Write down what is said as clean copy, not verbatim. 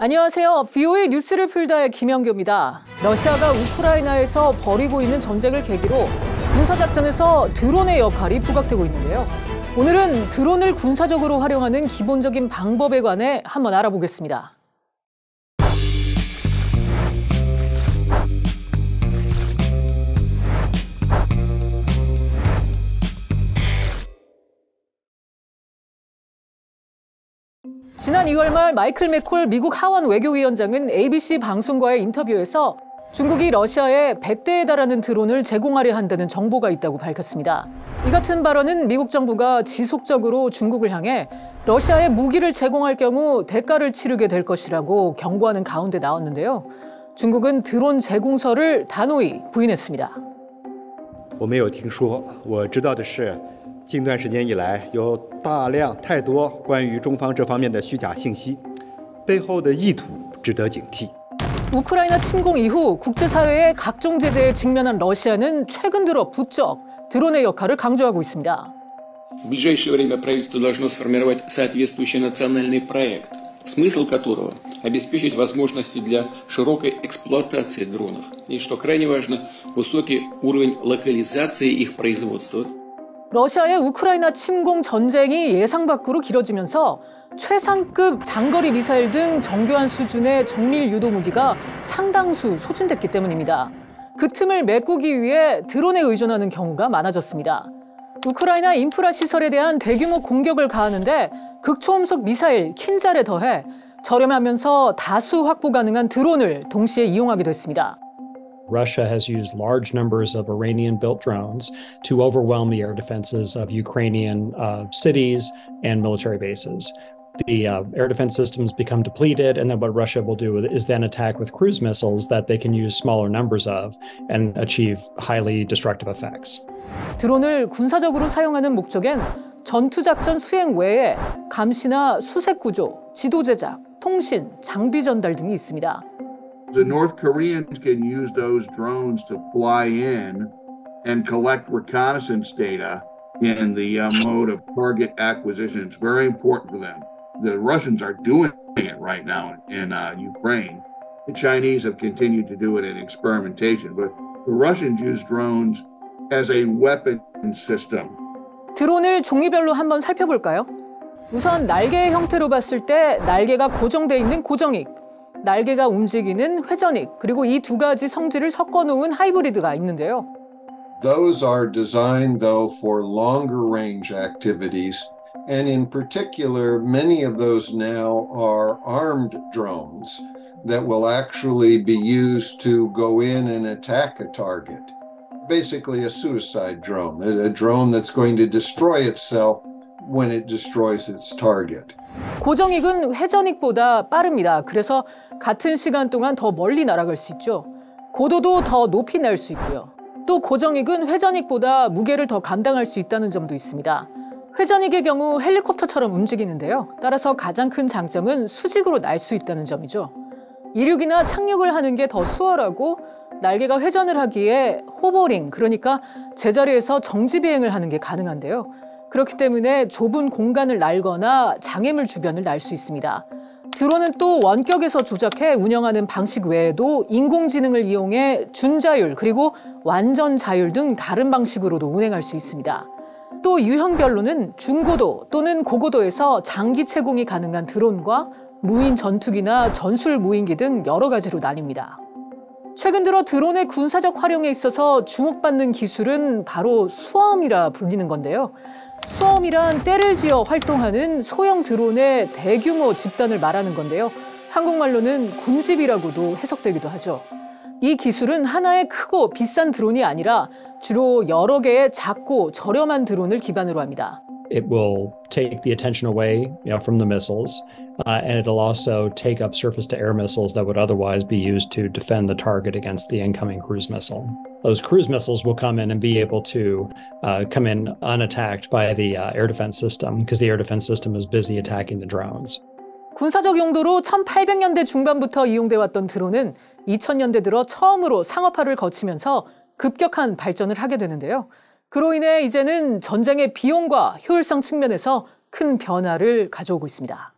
안녕하세요. VOA 뉴스를 풀다의 김영규입니다. 러시아가 우크라이나에서 벌이고 있는 전쟁을 계기로 군사작전에서 드론의 역할이 부각되고 있는데요. 오늘은 드론을 군사적으로 활용하는 기본적인 방법에 관해 한번 알아보겠습니다. 지난 2월 말 마이클 맥콜 미국 하원 외교위원장은 ABC 방송과의 인터뷰에서 중국이 러시아에 100대에 달하는 드론을 제공하려 한다는 정보가 있다고 밝혔습니다. 이 같은 발언은 미국 정부가 지속적으로 중국을 향해 러시아에 무기를 제공할 경우 대가를 치르게 될 것이라고 경고하는 가운데 나왔는데요. 중국은 드론 제공설을 단호히 부인했습니다. 我没有听说，我知道的是 近段时间以来，有大量太多关于中方这方面的虚假信息，背后的意图值得警惕。 우크라이나 침공 이후 국제사회의 각종 제재에 직면한 러시아는 최근 들어 부쩍 드론의 역할을 강조하고 있습니다. В ближайшее время правительство должно сформировать соответствующий национальный проект, смысл которого обеспечить возможности для широкой эксплуатации дронов. И, что крайне важно, высокий уровень локализации их производства. 러시아의 우크라이나 침공 전쟁이 예상 밖으로 길어지면서 최상급 장거리 미사일 등 정교한 수준의 정밀 유도 무기가 상당수 소진됐기 때문입니다. 그 틈을 메꾸기 위해 드론에 의존하는 경우가 많아졌습니다. 우크라이나 인프라 시설에 대한 대규모 공격을 가하는데 극초음속 미사일 킨잘에 더해 저렴하면서 다수 확보 가능한 드론을 동시에 이용하게 됐습니다. Russia has used large numbers of Iranian-built drones to overwhelm the air defenses of Ukrainian cities and military bases. The air defense systems become depleted, and then what Russia will do is then attack with cruise missiles that they can use smaller numbers of and achieve highly destructive effects. 드론을 군사적으로 사용하는 목적엔 전투작전 수행 외에 감시나 수색 구조, 지도 제작, 통신, 장비 전달 등이 있습니다. The North Koreans can use those drones to fly in and collect reconnaissance data in the mode of target acquisition. It's very important for them. The Russians are doing it right now in Ukraine. The Chinese have continued to do it in experimentation, but the Russians use drones as a weapon system. 드론을 종류별로 한번 살펴볼까요? 우선 날개의 형태로 봤을 때 날개가 고정돼 있는 고정익, 날개가 움직이는 회전익, 그리고 이 두 가지 성질을 섞어놓은 하이브리드가 있는데요. Those are designed, though, for longer range activities. And in particular, many of those now are armed drones that will actually be used to go in and attack a target. Basically a suicide drone, a drone that's going to destroy itself when it destroys its target. 고정익은 회전익보다 빠릅니다. 그래서 같은 시간 동안 더 멀리 날아갈 수 있죠. 고도도 더 높이 날 수 있고요. 또 고정익은 회전익보다 무게를 더 감당할 수 있다는 점도 있습니다. 회전익의 경우 헬리콥터처럼 움직이는데요. 따라서 가장 큰 장점은 수직으로 날 수 있다는 점이죠. 이륙이나 착륙을 하는 게 더 수월하고 날개가 회전을 하기에 호버링, 그러니까 제자리에서 정지 비행을 하는 게 가능한데요. 그렇기 때문에 좁은 공간을 날거나 장애물 주변을 날 수 있습니다. 드론은 또 원격에서 조작해 운영하는 방식 외에도 인공지능을 이용해 준자율 그리고 완전 자율 등 다른 방식으로도 운행할 수 있습니다. 또 유형별로는 중고도 또는 고고도에서 장기 채공이 가능한 드론과 무인 전투기나 전술 무인기 등 여러 가지로 나뉩니다. 최근 들어 드론의 군사적 활용에 있어서 주목받는 기술은 바로 수어음이라 불리는 건데요. 수어음이란 때를 지어 활동하는 소형 드론의 대규모 집단을 말하는 건데요. 한국말로는 군집이라고도 해석되기도 하죠. 이 기술은 하나의 크고 비싼 드론이 아니라 주로 여러 개의 작고 저렴한 드론을 기반으로 합니다. It will take the attention away, from the missiles, and it'll also take up surface-to-air missiles that would otherwise be used to defend the target against the incoming cruise missile. Those cruise missiles will come in and be able to come in unattacked by the air defense system because the air defense system is busy attacking the drones. 군사적 용도로 1800년대 중반부터 이용돼 왔던 드론은 2000년대 들어 처음으로 상업화를 거치면서 급격한 발전을 하게 되는데요. 그로 인해 이제는 전쟁의 비용과 효율성 측면에서 큰 변화를 가져오고 있습니다.